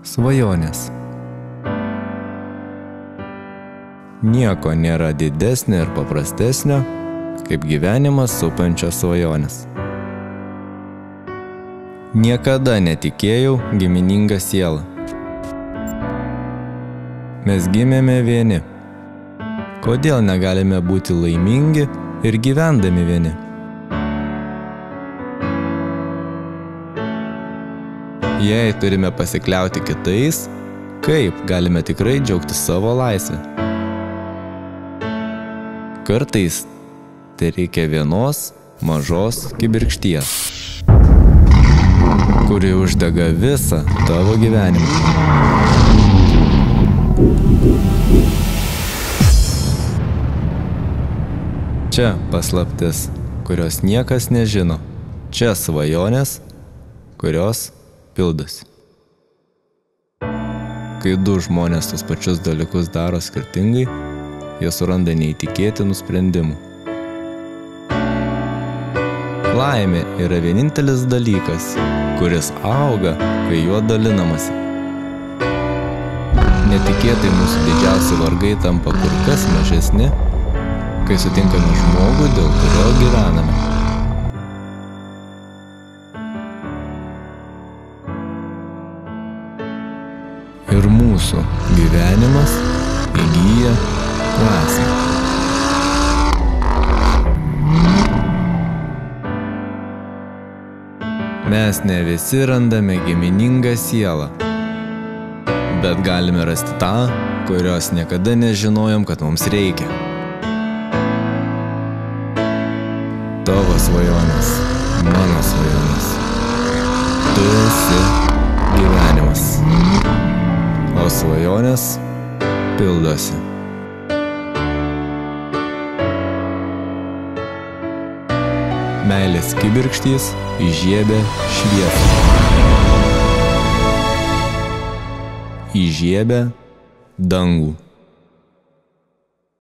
Svajonės. Nieko nėra didesnio ir paprastesnio, kaip gyvenimas supančios svajonės. Niekada netikėjau gimininga siela. Mes gimėme vieni. Kodėl negalime būti laimingi ir gyvendami vieni? Jei turime pasikliauti kitais, kaip galime tikrai džiaugtis savo laisvę? Kartais tai reikia vienos mažos kibirkšties, kuri uždega visą tavo gyvenimą. Čia paslaptis, kurios niekas nežino. Čia svajonės, kurios pildosi. Kai du žmonės tos pačius dalykus daro skirtingai, jie suranda neįtikėtinų sprendimų. Laimė yra vienintelis dalykas, kuris auga, kai juo dalinamasi. Netikėtai mūsų didžiausi vargai tampa kur kas mažesni, kai sutinkame žmogų, dėl kurio gyvename. Ir mūsų gyvenimas įgyja prasmę. Mes ne visi randame giminingą sielą, bet galime rasti tą, kurios niekada nežinojom, kad mums reikia. Tavo svajonės, mano svajonės. Tu esi gyvenimas, o svajonės pildosi. Meilės kibirkštys įžiebia šviesą. Įžiebia dangų.